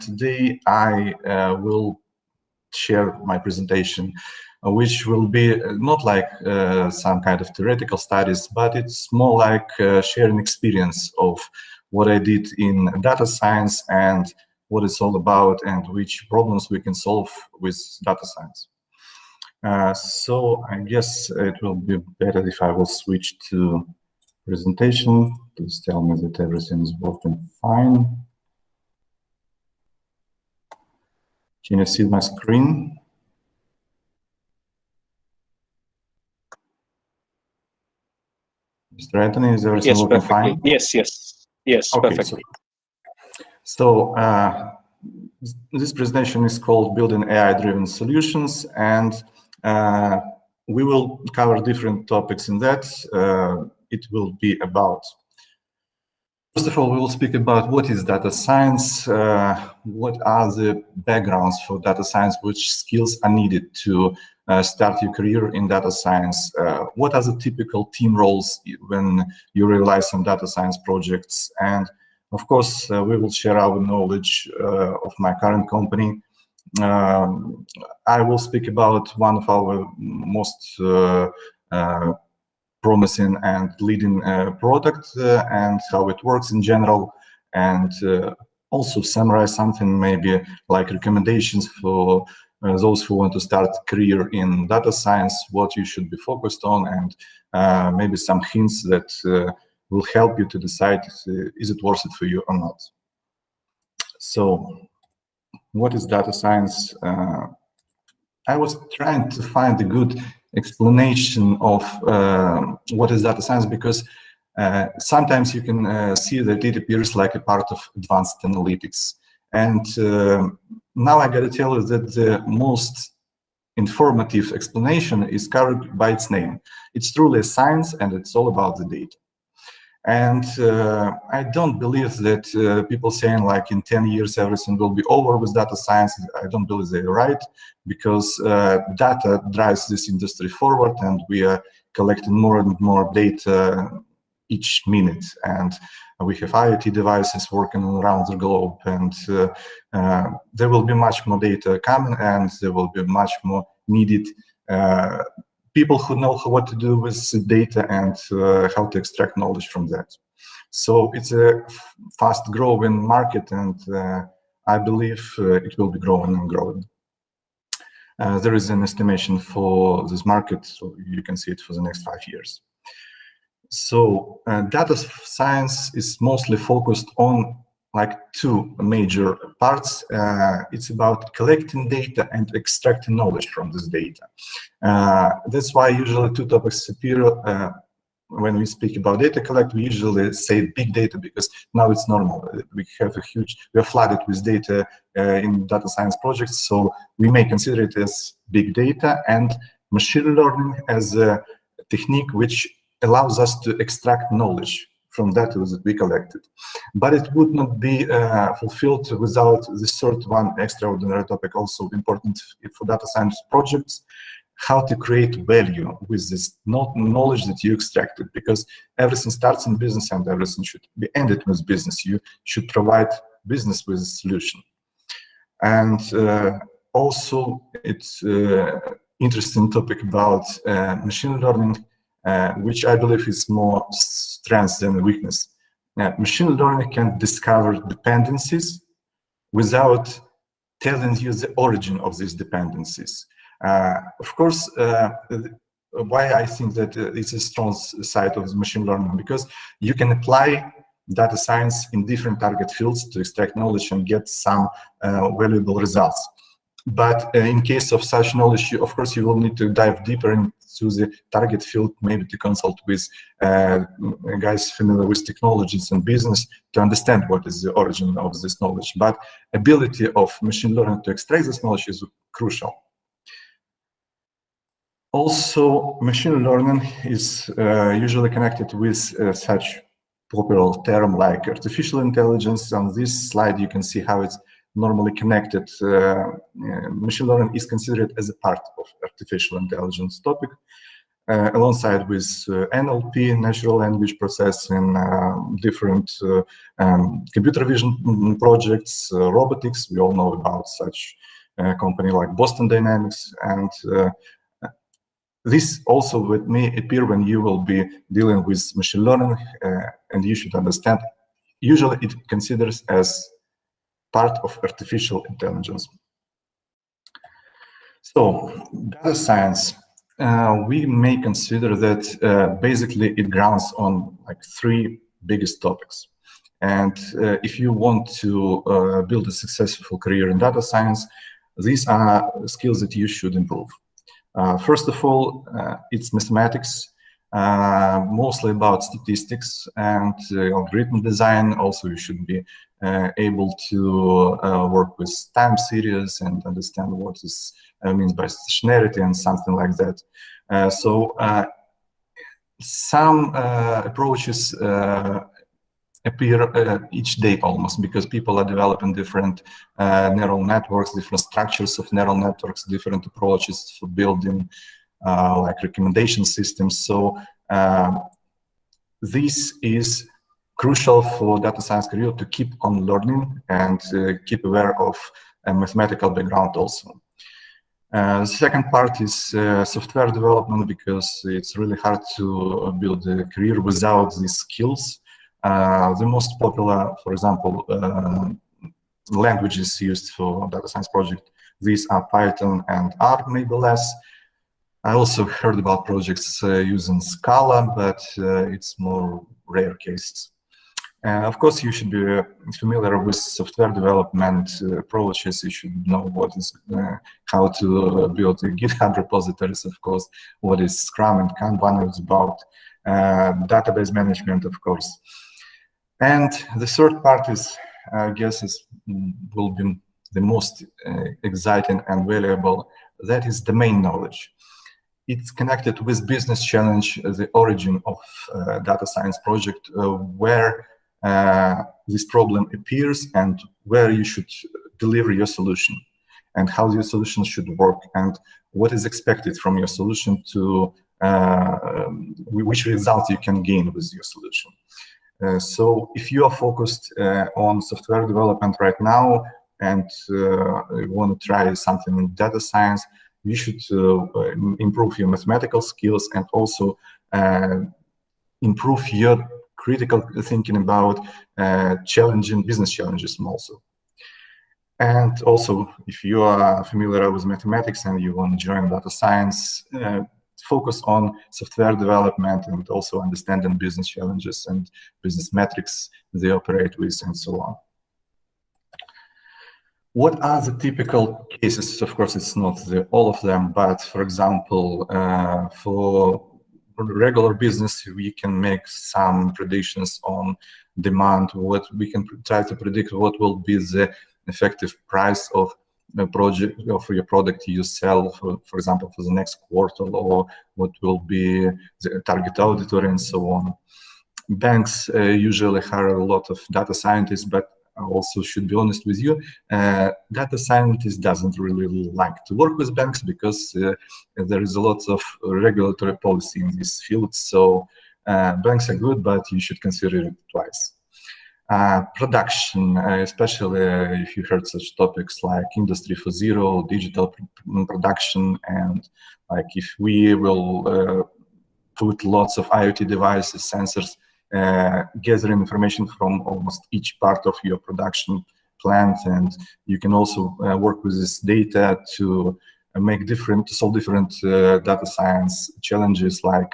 today I will share my presentation, which will be not like some kind of theoretical studies, but it's more like sharing experience of what I did in data science and what it's all about and which problems we can solve with data science. So I guess it will be better if I will switch to presentation. Please tell me that everything is working fine. Can you see my screen? Mr. Anthony, is everything working fine? Yes, okay, perfectly. So this presentation is called Building AI-Driven Solutions, and we will cover different topics in that. It will be about, first of all, we will speak about what is data science, what are the backgrounds for data science, which skills are needed to start your career in data science, what are the typical team roles when you realize some data science projects, and of course, we will share our knowledge of my current company. I will speak about one of our most promising and leading product and how it works in general, and also summarize something maybe like recommendations for those who want to start a career in data science, what you should be focused on, and maybe some hints that will help you to decide is it worth it for you or not. So what is data science? I was trying to find a good explanation of what is data science, because sometimes you can see that it appears like a part of advanced analytics. And now I got to tell you that the most informative explanation is covered by its name. It's truly a science, and it's all about the data. And I don't believe that people saying like in 10 years everything will be over with data science, I don't believe they're right, because data drives this industry forward, and we are collecting more and more data each minute. And we have IoT devices working around the globe, and there will be much more data coming, and there will be much more needed people who know what to do with data and how to extract knowledge from that. So it's a fast-growing market, and I believe it will be growing and growing. There is an estimation for this market, so you can see it for the next 5 years. So data science is mostly focused on like two major parts. It's about collecting data and extracting knowledge from this data. That's why usually two topics appear when we speak about data collect. We usually say big data, because now it's normal. We are flooded with data in data science projects, so we may consider it as big data, and machine learning as a technique which allows us to extract knowledge from data that we collected. But it would not be fulfilled without the third one, extraordinary topic, also important for data science projects, how to create value with this knowledge that you extracted, because everything starts in business and everything should be ended with business. You should provide business with a solution. And also it's interesting topic about machine learning, which I believe is more strength than weakness. Machine learning can discover dependencies without telling you the origin of these dependencies. Of course, why I think that it's a strong side of machine learning, because you can apply data science in different target fields to extract knowledge and get some valuable results. But in case of such knowledge, of course, you will need to dive deeper into the target field, maybe to consult with guys familiar with technologies and business to understand what is the origin of this knowledge. But ability of machine learning to extract this knowledge is crucial. Also, machine learning is usually connected with such popular term like artificial intelligence. On this slide, you can see how it's normally connected. Machine learning is considered as a part of artificial intelligence topic. alongside with NLP, natural language processing, different computer vision projects, robotics. We all know about such a company like Boston Dynamics, and this also may appear when you will be dealing with machine learning, and you should understand, usually it considers as part of artificial intelligence. So, data science, we may consider that basically it grounds on like three biggest topics. And if you want to build a successful career in data science, these are skills that you should improve. First of all, it's mathematics, mostly about statistics and algorithm design. Also, you should be able to work with time series and understand what is means by stationarity and something like that. Some approaches appear each day almost, because people are developing different neural networks, different structures of neural networks, different approaches for building like recommendation systems. So this is crucial for data science career to keep on learning and keep aware of a mathematical background also. The second part is software development, because it's really hard to build a career without these skills. The most popular, for example, languages used for data science project, these are Python and R, maybe less. I also heard about projects using Scala, but it's more rare cases. Of course, you should be familiar with software development approaches. You should know what is how to build GitHub repositories, of course, what is Scrum and Kanban is about, database management, of course. And the third part is, I guess, will be the most exciting and valuable. That is domain knowledge. It's connected with business challenge, the origin of data science project, where this problem appears and where you should deliver your solution, and how your solution should work, and what is expected from your solution to which results you can gain with your solution. So if you are focused on software development right now and you want to try something in data science, you should improve your mathematical skills and also improve your critical thinking about challenging business challenges also. And also, if you are familiar with mathematics and you want to join data science, focus on software development and also understanding business challenges and business metrics they operate with, and so on. What are the typical cases? Of course, it's not all of them, but for example, for regular business, we can make some predictions on demand. What we can try to predict what will be the effective price of the project for your product you sell, for example, for the next quarter, or what will be the target auditory, and so on. Banks usually hire a lot of data scientists, but I also should be honest with you, data scientist doesn't really like to work with banks, because there is a lot of regulatory policy in this field. So banks are good, but you should consider it twice. Production, especially if you heard such topics like Industry 4.0, digital production, and like if we will put lots of IoT devices, sensors, gathering information from almost each part of your production plant, and you can also work with this data to solve different data science challenges, like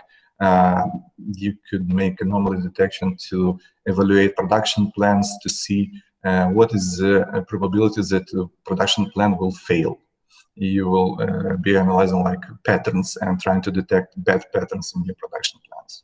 you could make anomaly detection to evaluate production plans to see what is the probability that the production plan will fail. You will be analyzing like patterns and trying to detect bad patterns in your production plans.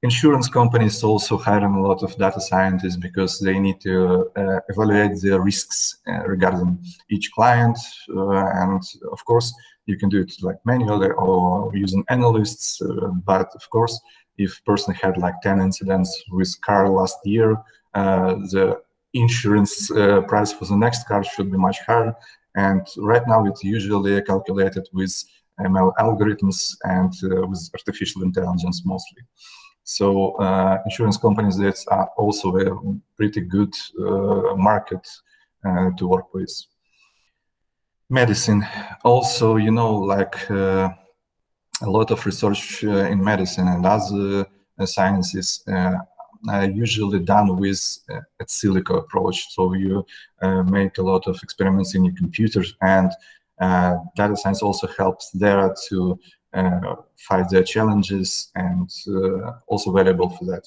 Insurance companies also hiring a lot of data scientists, because they need to evaluate the risks regarding each client. And of course, you can do it like manually or using analysts. But of course, if person had like 10 incidents with car last year, the insurance price for the next car should be much higher. And right now it's usually calculated with ML algorithms and with artificial intelligence mostly. So insurance companies, that's also a pretty good market to work with. Medicine, also, you know, like a lot of research in medicine and other sciences usually done with a silico approach. So you make a lot of experiments in your computers, and data science also helps there to fight their challenges, and also valuable for that.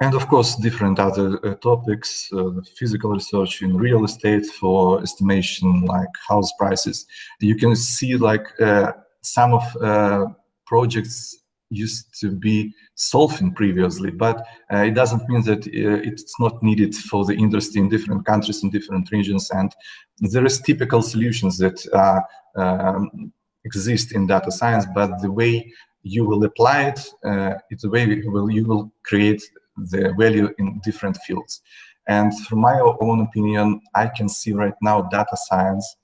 And of course, different other topics, physical research in real estate for estimation, like house prices. You can see like some of projects used to be solving previously, but it doesn't mean that it's not needed for the industry in different countries, in different regions. And there is typical solutions that exist in data science, but the way you will apply it, it's the way you will create the value in different fields. And from my own opinion, I can see right now data science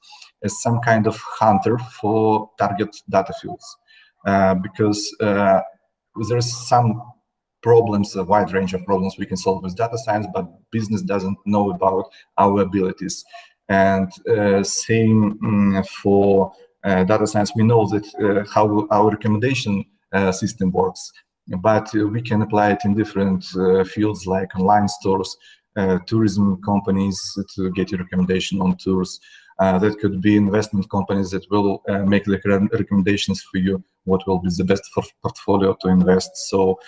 as some kind of hunter for target data fields, because there's some problems, a wide range of problems we can solve with data science, but business doesn't know about our abilities. And same for data science, we know that how our recommendation system works, but we can apply it in different fields like online stores, tourism companies to get your recommendation on tours. That could be investment companies that will make the recommendations for you, what will be the best for portfolio to invest. So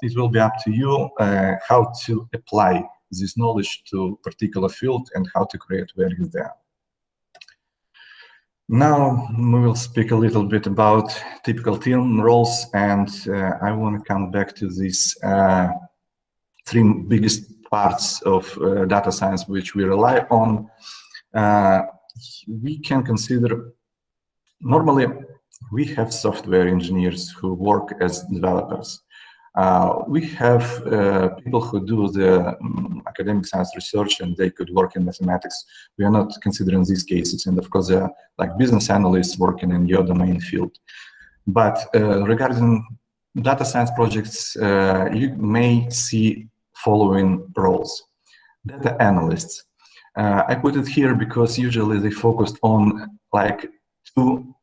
it will be up to you how to apply this knowledge to particular field and how to create value there. Now we will speak a little bit about typical team roles, and I want to come back to these three biggest parts of data science which we rely on. We can consider, normally we have software engineers who work as developers. We have people who do the academic science research, and they could work in mathematics. We are not considering these cases, and of course they are like business analysts working in your domain field. But regarding data science projects, you may see following roles. Data analysts. I put it here because usually they focused on like two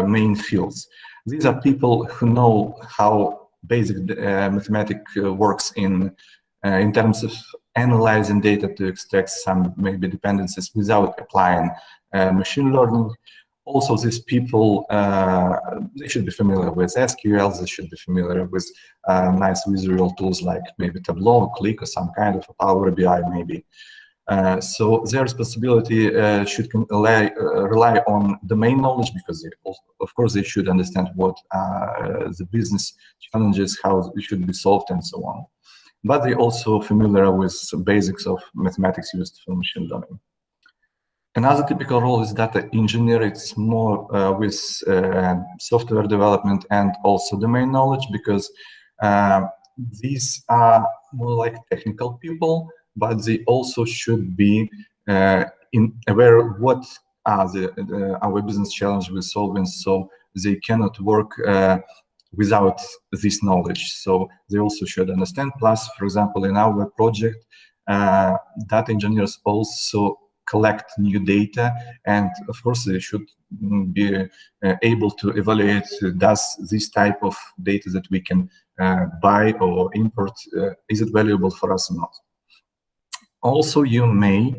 main fields. These are people who know how basic mathematics works in terms of analyzing data to extract some maybe dependencies without applying machine learning. Also, these people, they should be familiar with SQL, they should be familiar with nice visual tools like maybe Tableau, Click, or some kind of Power BI maybe. So their responsibility should rely on domain knowledge, because they also, of course, they should understand what the business challenges, how it should be solved, and so on. But they also familiar with some basics of mathematics used for machine learning. Another typical role is data engineer. It's more with software development and also domain knowledge, because these are more like technical people, but they also should be aware of what are our business challenges we're solving, so they cannot work without this knowledge. So they also should understand. Plus, for example, in our project, data engineers also collect new data, and of course they should be able to evaluate, does this type of data that we can buy or import, is it valuable for us or not? Also, you may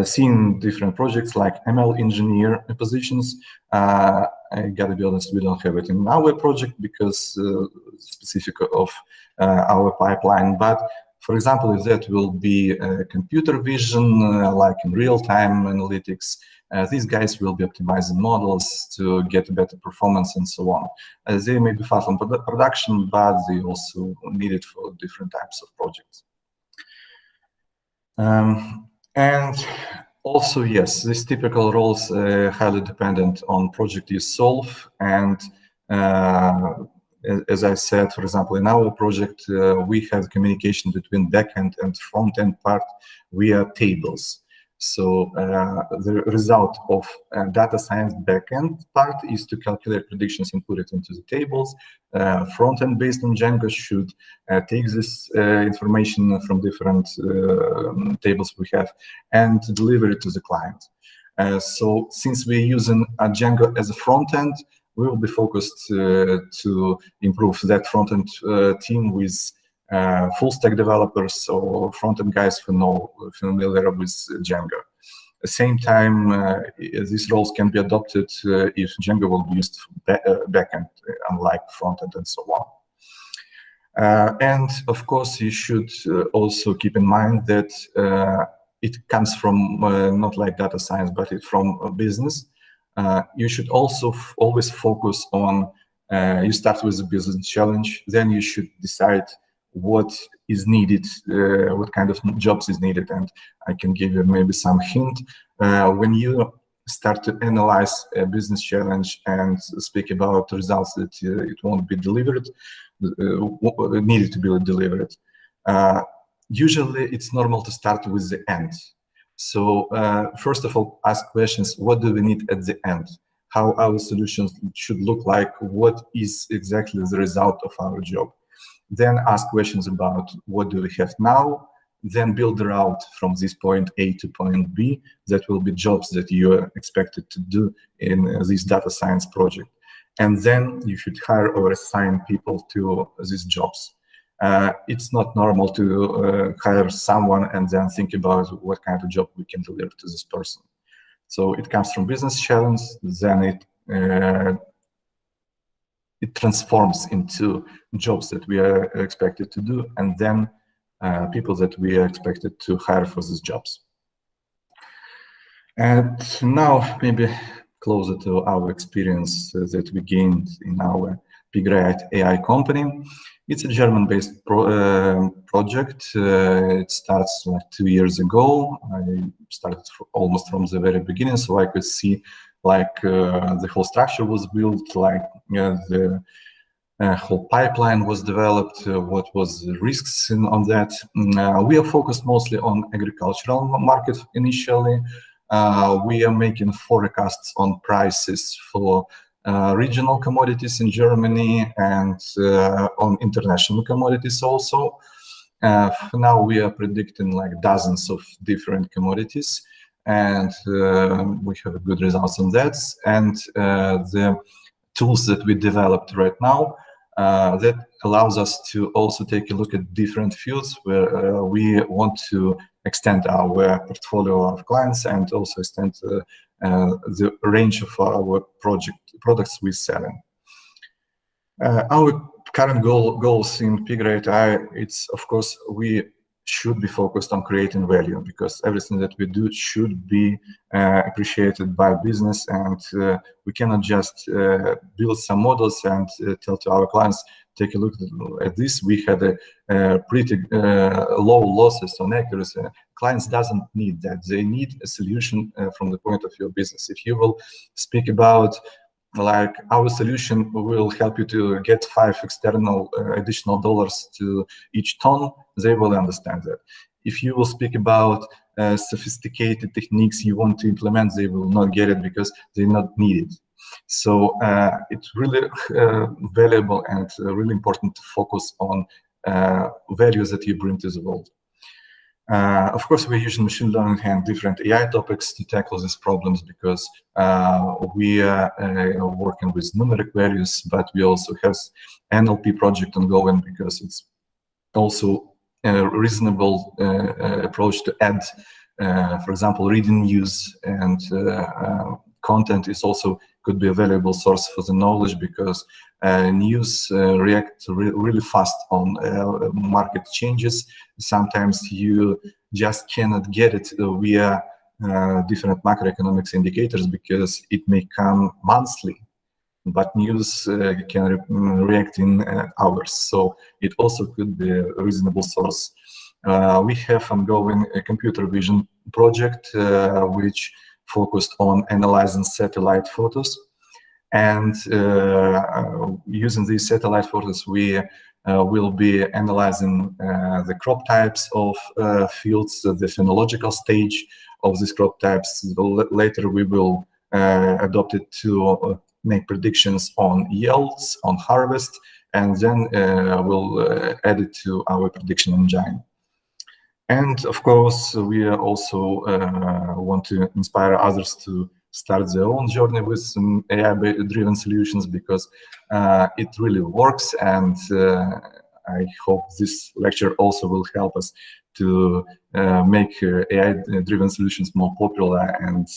see in different projects like ML engineer positions. I gotta be honest, we don't have it in our project because specific of our pipeline. But for example, if that will be computer vision, like in real-time analytics, these guys will be optimizing models to get better performance and so on. They may be far from production, but they also need it for different types of projects. And also, yes, these typical roles highly dependent on project you solve. And as I said, for example, in our project, we have communication between backend and front-end part via tables. So the result of data science backend part is to calculate predictions and put it into the tables. Frontend based on Django should take this information from different tables we have and deliver it to the client. So since we're using Django as a frontend, we will be focused to improve that front-end team with full stack developers or front-end guys who know familiar with Django. At the same time, these roles can be adopted if Django will be used for backend, unlike front-end and so on. And of course, you should also keep in mind that it comes from not like data science, but it from business. You should also always focus on, you start with a business challenge, then you should decide what is needed, what kind of jobs is needed. And I can give you maybe some hint. When you start to analyze a business challenge and speak about results that it won't be delivered, needed to be delivered, usually it's normal to start with the end. So first of all, ask questions, what do we need at the end? How our solutions should look like? What is exactly the result of our job? Then ask questions about what do we have now? Then build a route from this point A to point B. That will be jobs that you are expected to do in this data science project. And then you should hire or assign people to these jobs. It's not normal to hire someone and then think about what kind of job we can deliver to this person. So it comes from business challenge, then it transforms into jobs that we are expected to do, and then people that we are expected to hire for these jobs. And now maybe closer to our experience that we gained in our Pigray AI company. It's a German-based project. It starts like 2 years ago. I started almost from the very beginning, so I could see like the whole structure was built, like the whole pipeline was developed, what was the risks on that. We are focused mostly on agricultural market initially. We are making forecasts on prices for regional commodities in Germany and on international commodities also. For now, we are predicting like dozens of different commodities, and we have good results on that. And the tools that we developed right now, that allows us to also take a look at different fields where we want to extend our portfolio of clients and also extend the range of our products we're selling. Our current goals in Pigray AI, it's of course we should be focused on creating value, because everything that we do should be appreciated by business, and we cannot just build some models and tell to our clients, take a look at this. We had a pretty low losses on accuracy. Clients doesn't need that. They need a solution from the point of your business. If you will speak about like our solution will help you to get 5 external additional dollars to each ton, they will understand that. If you will speak about sophisticated techniques you want to implement, they will not get it because they're not needed. So it's really valuable and really important to focus on values that you bring to the world. Of course, we're using machine learning and different AI topics to tackle these problems, because we are working with numeric values, but we also have NLP project ongoing, because it's also a reasonable approach to add, for example, reading news and content is also could be a valuable source for the knowledge, because news react really fast on market changes. Sometimes you just cannot get it via different macroeconomics indicators, because it may come monthly, but news can react in hours. So it also could be a reasonable source. We have ongoing a computer vision project, which focused on analyzing satellite photos. And using these satellite photos, we we'll be analyzing the crop types of fields, the phenological stage of these crop types. Later we will adopt it to make predictions on yields, on harvest, and then we'll add it to our prediction engine. And of course, we also want to inspire others to start their own journey with some AI-driven solutions, because it really works. And I hope this lecture also will help us to make AI-driven solutions more popular and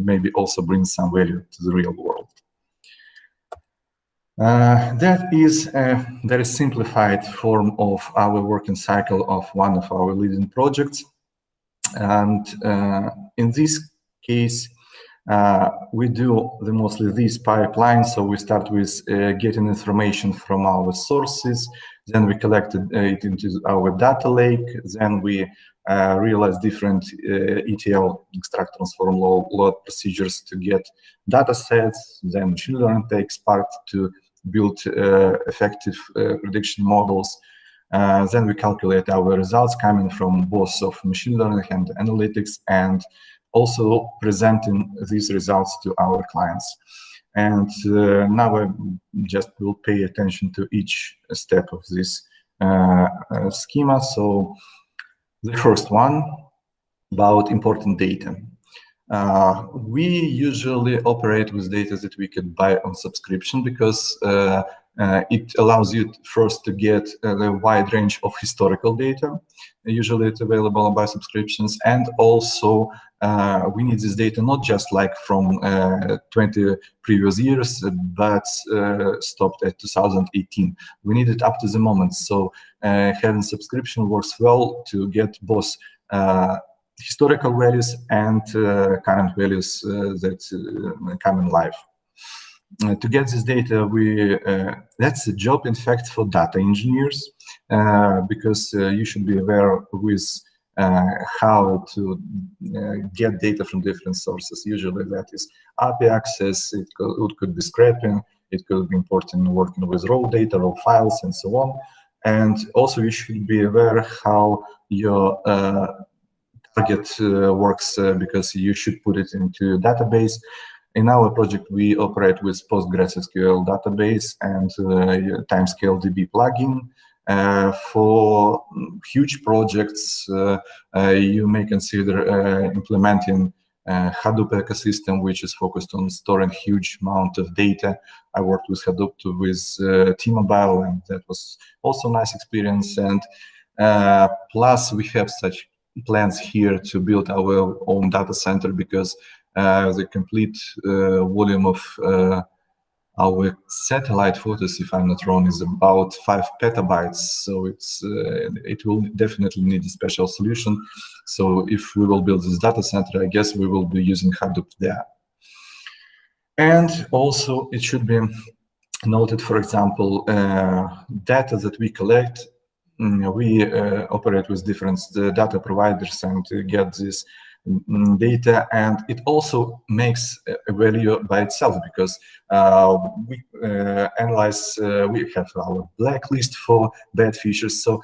maybe also bring some value to the real world. That is a very simplified form of our working cycle of one of our leading projects. And in this case, we do mostly this pipeline. So we start with getting information from our sources, then we collect it into our data lake, then we realize different ETL, extract, transform, load procedures to get data sets, then machine learning takes part to build effective prediction models. Then we calculate our results coming from both of machine learning and analytics, and also presenting these results to our clients. And now I just will pay attention to each step of this schema. So the first one about important data. We usually operate with data that we could buy on subscription, because it allows you first to get a wide range of historical data. Usually it's available by subscriptions, and also we need this data not just like from 20 previous years, but stopped at 2018. We need it up to the moment. So having subscription works well to get both historical values and current values that come in life. To get this data, that's a job, in fact, for data engineers, because you should be aware with how to get data from different sources. Usually that is API access, it could be scraping, it could be importing, working with raw data, raw files, and so on. And also you should be aware how your target works, because you should put it into a database. In our project, we operate with PostgreSQL database and timescale DB plugin. For huge projects, you may consider implementing Hadoop ecosystem, which is focused on storing huge amount of data. I worked with Hadoop with T-Mobile, and that was also a nice experience. And plus, we have such plans here to build our own data center, because the complete volume of our satellite photos, if I'm not wrong, is about 5 petabytes. So it will definitely need a special solution. So if we will build this data center, I guess we will be using Hadoop there. And also it should be noted, for example, data that we collect. We operate with different data providers and get this data, and it also makes a value by itself, because we analyze, we have our blacklist for bad features, so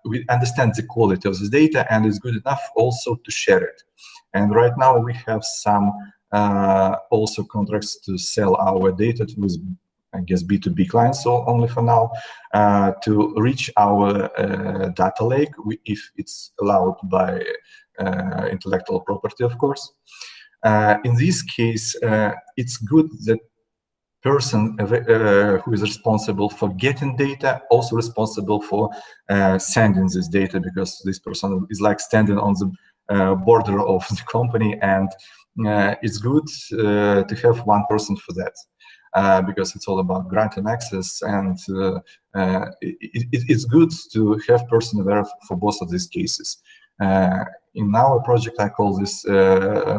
we understand the quality of this data, and it's good enough also to share it. And right now we have some also contracts to sell our data with, I guess, B2B clients, so only for now, to reach our data lake, if it's allowed by intellectual property, of course. In this case, it's good that person who is responsible for getting data also responsible for sending this data, because this person is like standing on the border of the company, and it's good to have one person for that. Because it's all about granting access, and it's good to have person there for both of these cases. In our project, I call this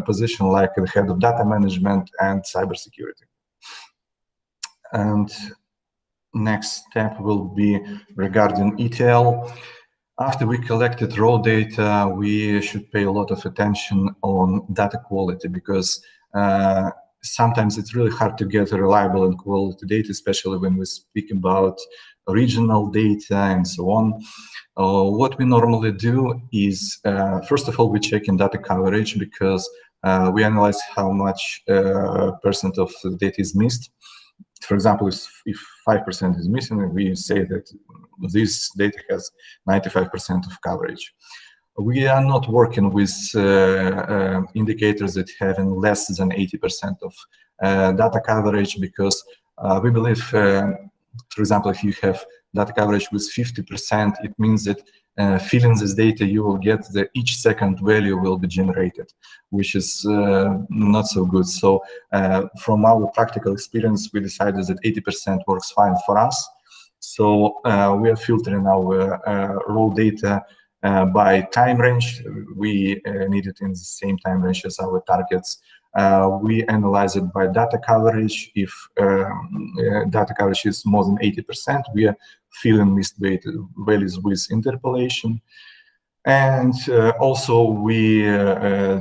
position like the head of data management and cybersecurity. And next step will be regarding ETL. After we collected raw data, we should pay a lot of attention on data quality, because sometimes it's really hard to get a reliable and quality data, especially when we speak about regional data, and so on. What we normally do is, first of all, we check in data coverage, because we analyze how much percent of the data is missed. For example, if 5% is missing, we say that this data has 95% of coverage. We are not working with indicators that have less than 80% of data coverage, because we believe, for example, if you have data coverage with 50%, it means that filling this data, you will get the each second value will be generated, which is not so good. So from our practical experience, we decided that 80% works fine for us. So we are filtering our raw data by time range. We need it in the same time range as our targets. We analyze it by data coverage. If data coverage is more than 80%, we are filling missed values with interpolation. And also we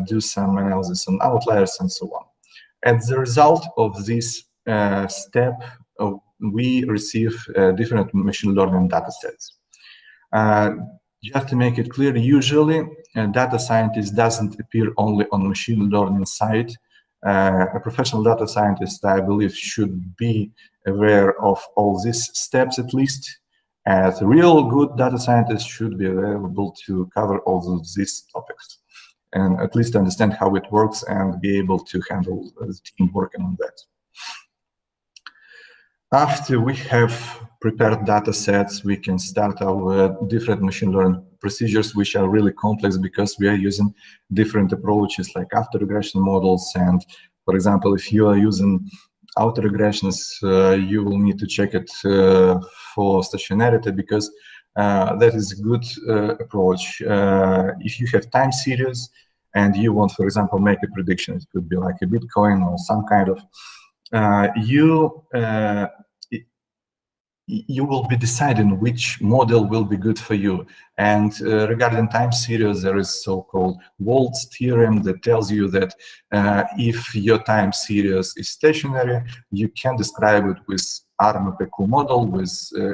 do some analysis on outliers and so on. As the result of this step, we receive different machine learning data sets. You have to make it clear, usually a data scientist doesn't appear only on machine learning side. A professional data scientist, I believe, should be aware of all these steps at least. As a real good data scientist should be available to cover all of these topics, and at least understand how it works and be able to handle the team working on that. After we have prepared data sets, we can start our different machine learning procedures, which are really complex because we are using different approaches like auto-regression models. And for example, if you are using auto-regressions, you will need to check it for stationarity, because that is a good approach. If you have time series and you want, for example, make a prediction, it could be like a Bitcoin or some kind of, you will be deciding which model will be good for you. And regarding time series, there is so-called Walt's theorem that tells you that if your time series is stationary, you can describe it with RMPQ model with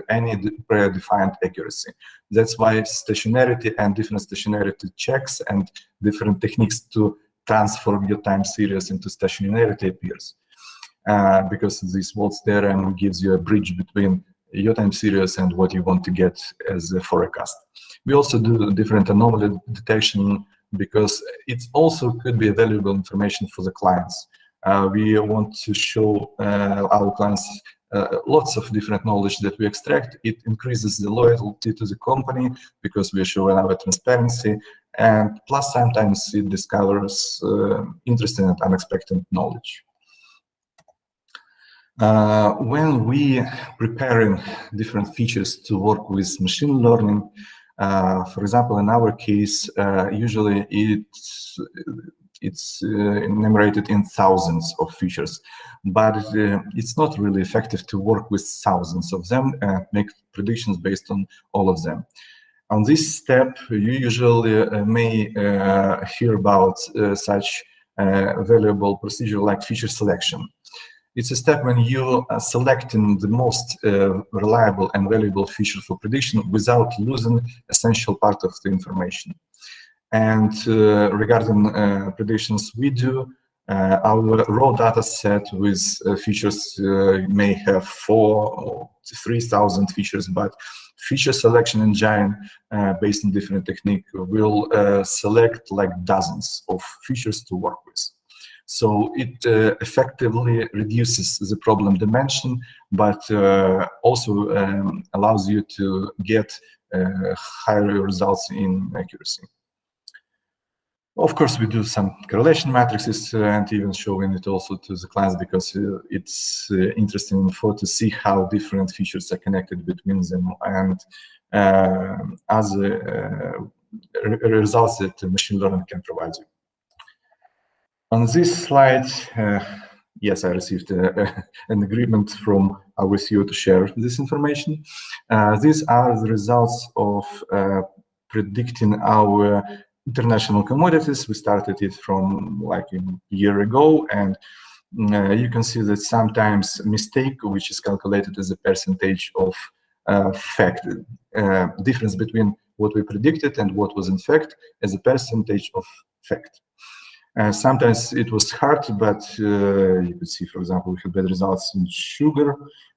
any predefined accuracy. That's why stationarity and different stationarity checks and different techniques to transform your time series into stationarity appears. Because this Walt's theorem gives you a bridge between your time series and what you want to get as a forecast. We also do different anomaly detection, because it also could be valuable information for the clients. We want to show our clients lots of different knowledge that we extract. It increases the loyalty to the company because we are showing our transparency, and plus sometimes it discovers interesting and unexpected knowledge. When we preparing different features to work with machine learning, for example, in our case, usually it's enumerated in thousands of features, but it's not really effective to work with thousands of them and make predictions based on all of them. On this step, you usually may hear about such valuable procedure like feature selection. It's a step when you are selecting the most reliable and valuable feature for prediction without losing essential part of the information. And regarding predictions we do, our raw data set with features may have 4,000 or 3,000 features, but feature selection engine based on different technique will select like dozens of features to work with. So it effectively reduces the problem dimension, but also allows you to get higher results in accuracy. Of course, we do some correlation matrices and even showing it also to the clients, because it's interesting to see how different features are connected between them, and other results that machine learning can provide you. On this slide, yes, I received an agreement from our CEO to share this information. These are the results of predicting our international commodities. We started it from like a year ago, and you can see that sometimes mistake, which is calculated as a percentage of fact, difference between what we predicted and what was in fact as a percentage of fact. Sometimes it was hard, but you could see, for example, we had better results in sugar,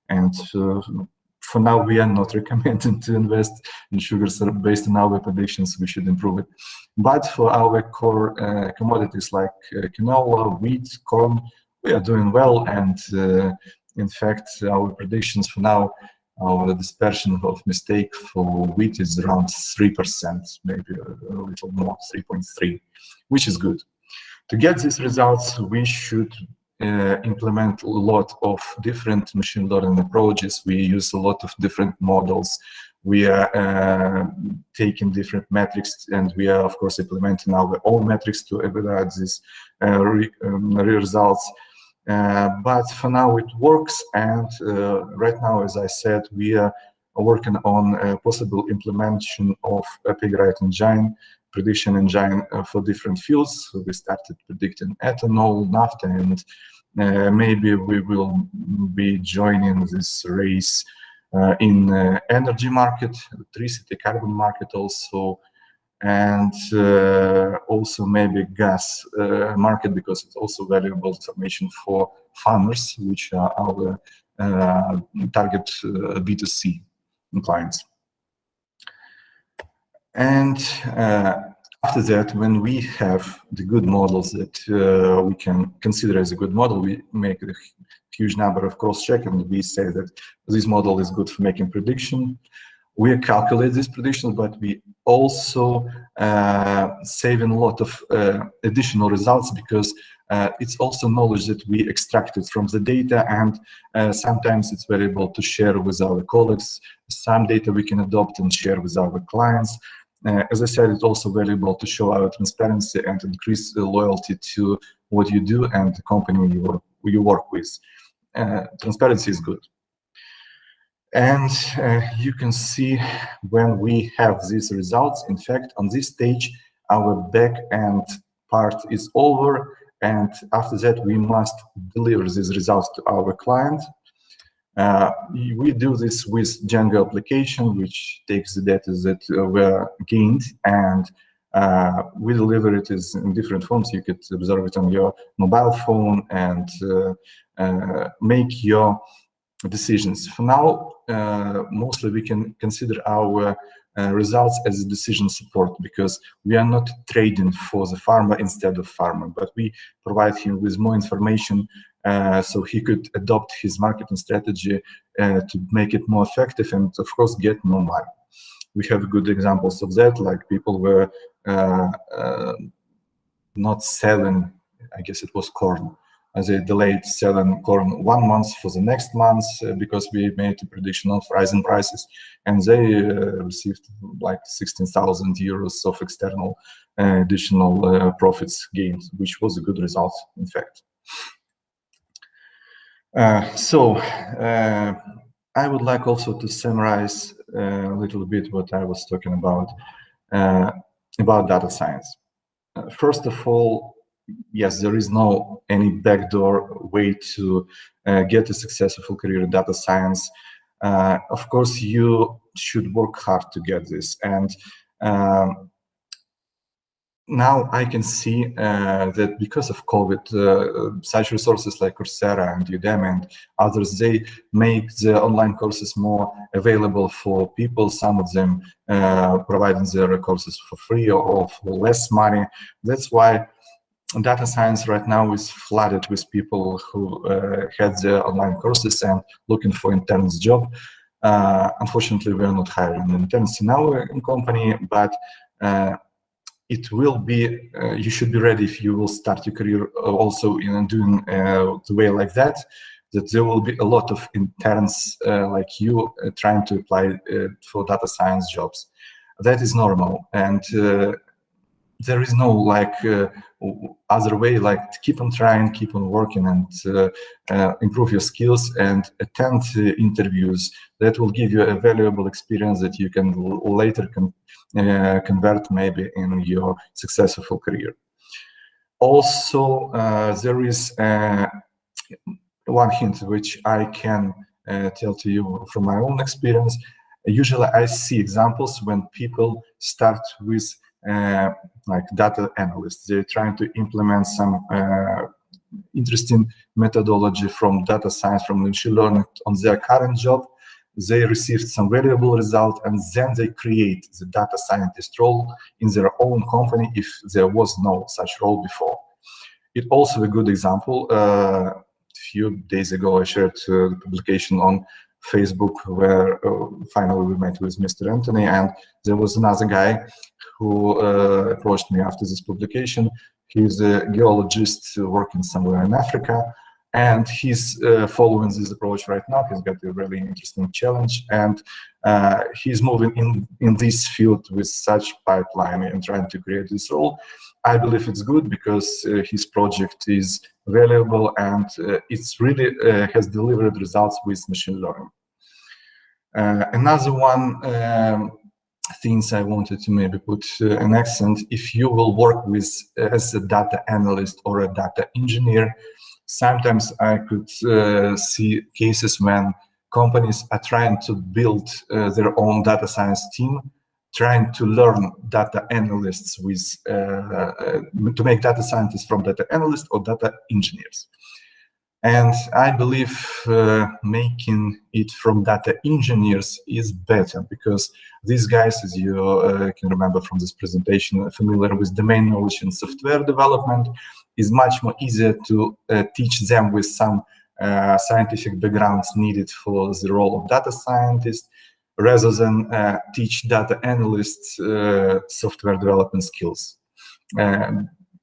and for now we are not recommending to invest in sugar. So based on our predictions, we should improve it. But for our core commodities like canola, wheat, corn, we are doing well, and in fact, our predictions for now, our dispersion of mistake for wheat is around 3%, maybe a little more, 3.3, which is good. To get these results, we should implement a lot of different machine learning approaches. We use a lot of different models. We are taking different metrics, and we are, of course, implementing our own metrics to evaluate these results. But for now it works, and right now, as I said, we are working on a possible implementation of a pig-right engine, prediction engine for different fields. So we started predicting ethanol, naphtha, and maybe we will be joining this race in energy market, electricity, carbon market also, and also maybe gas market, because it's also valuable information for farmers, which are our target B2C clients. And after that, when we have the good models that we can consider as a good model, we make a huge number of cross-check, and we say that this model is good for making prediction. We calculate these predictions, but we also saving a lot of additional results, because it's also knowledge that we extracted from the data, and sometimes it's valuable to share with our colleagues. Some data we can adopt and share with our clients. As I said, it's also valuable to show our transparency and increase the loyalty to what you do and the company you work with. Transparency is good. And you can see when we have these results, in fact, on this stage, our back-end part is over, and after that, we must deliver these results to our client. We do this with Django application, which takes the data that were gained, and we deliver it in different forms. You could observe it on your mobile phone and make your decisions. For now, mostly we can consider our results as a decision support, because we are not trading for the farmer instead of farmer, but we provide him with more information so he could adopt his marketing strategy to make it more effective and, of course, get more money. We have good examples of that, like people were not selling, I guess it was corn. They delayed selling corn 1 month for the next month because we made a prediction of rising prices, and they received like 16,000 euros of external additional profits gained, which was a good result, in fact. I would like also to summarize a little bit what I was talking about data science. First of all, yes, there is no any backdoor way to get a successful career in data science. Of course, you should work hard to get this. And now I can see that because of COVID, such resources like Coursera and Udemy and others, they make the online courses more available for people. Some of them providing their courses for free or for less money. That's why data science right now is flooded with people who had their online courses and looking for interns job. Unfortunately, we are not hiring interns in our company, but it will be, you should be ready if you will start your career also in doing the way like that there will be a lot of interns like you trying to apply for data science jobs. That is normal, and there is no like other way, like to keep on trying, keep on working, and improve your skills and attend interviews. That will give you a valuable experience that you can later convert maybe in your successful career. Also, there is one hint which I can tell to you from my own experience. Usually I see examples when people start with like data analysts. They're trying to implement some interesting methodology from data science, from machine learning on their current job. They received some valuable result, and then they create the data scientist role in their own company if there was no such role before. It also a good example. A few days ago, I shared the publication on Facebook where finally we met with Mr. Anthony, and there was another guy who approached me after this publication. He's a geologist working somewhere in Africa, and he's following this approach right now. He's got a really interesting challenge, and he's moving in this field with such pipeline and trying to create this role. I believe it's good because his project is valuable, and it's really has delivered results with machine learning. Another one things I wanted to maybe put an accent: if you will work with as a data analyst or a data engineer, sometimes I could see cases when companies are trying to build their own data science team, trying to learn data analysts with to make data scientists from data analysts or data engineers. And I believe making it from data engineers is better, because these guys, as you can remember from this presentation, are familiar with domain knowledge in software development. Is much more easier to teach them with some scientific backgrounds needed for the role of data scientist, rather than teach data analysts software development skills.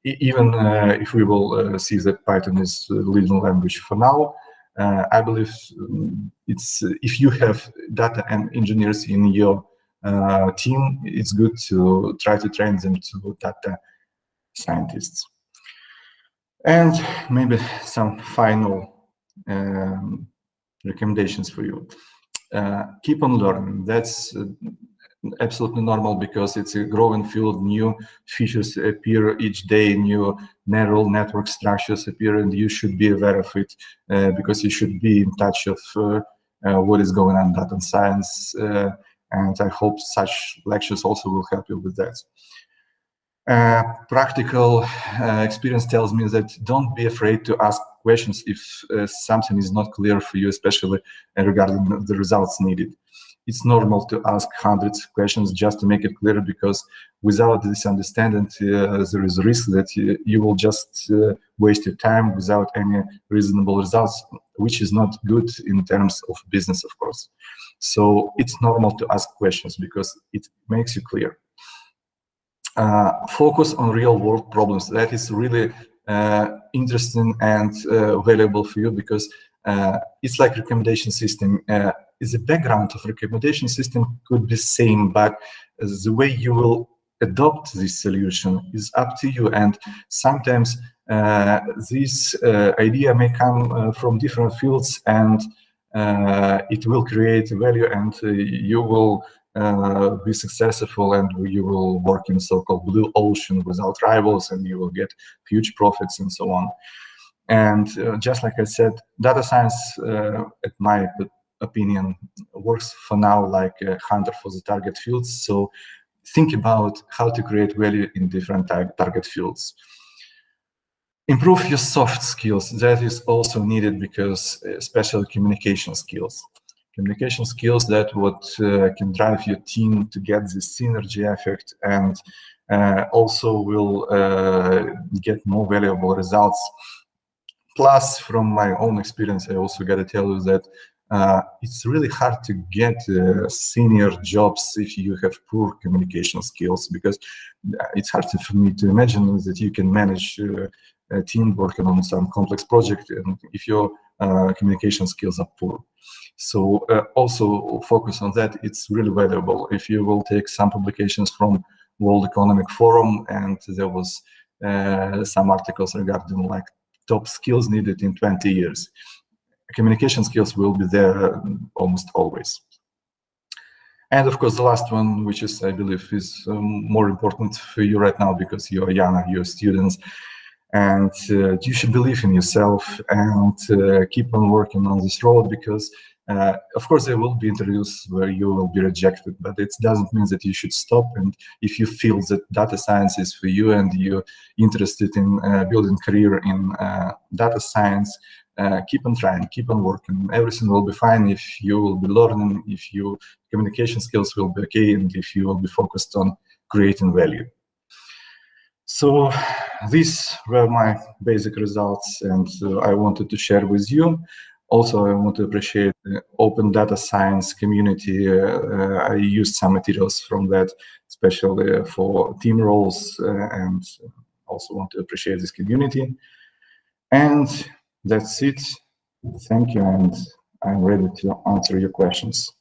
Even if we will see that Python is the leading language for now, I believe it's if you have data and engineers in your team, it's good to try to train them to data scientists. And maybe some final recommendations for you. Keep on learning. That's absolutely normal, because it's a growing field. New features appear each day, new neural network structures appear, and you should be aware of it because you should be in touch of what is going on in data science. And I hope such lectures also will help you with that. Practical experience tells me that don't be afraid to ask questions if something is not clear for you, especially regarding the results needed. It's normal to ask hundreds of questions just to make it clear, because without this understanding, there is a risk that you will just waste your time without any reasonable results, which is not good in terms of business, of course. So it's normal to ask questions because it makes you clear. Focus on real-world problems. That is really interesting and valuable for you, because it's like recommendation system. The background of recommendation system could be same, but the way you will adopt this solution is up to you. And sometimes this idea may come from different fields, and it will create value, and you will be successful, and you will work in so-called blue ocean without rivals, and you will get huge profits and so on. And just like I said, data science, at my opinion, works for now like a hunter for the target fields. So think about how to create value in different target fields. Improve your soft skills. That is also needed, because especially communication skills. Communication skills, that what can drive your team to get this synergy effect, and also will get more valuable results. Plus, from my own experience, I also got to tell you that it's really hard to get senior jobs if you have poor communication skills, because it's hard for me to imagine that you can manage a team working on some complex project and if your communication skills are poor. So also focus on that. It's really valuable. If you will take some publications from World Economic Forum, and there was some articles regarding like top skills needed in 20 years. Communication skills will be there almost always. And of course, the last one, which is, I believe, is more important for you right now, because you're young, you're students, and you should believe in yourself and keep on working on this road, because Of course, there will be interviews where you will be rejected, but it doesn't mean that you should stop. And if you feel that data science is for you and you're interested in building career in data science, keep on trying, keep on working. Everything will be fine if you will be learning, if your communication skills will be okay, and if you will be focused on creating value. So these were my basic results, and I wanted to share with you. Also, I want to appreciate the open data science community. I used some materials from that, especially for team roles, and also want to appreciate this community. And that's it. Thank you, and I'm ready to answer your questions.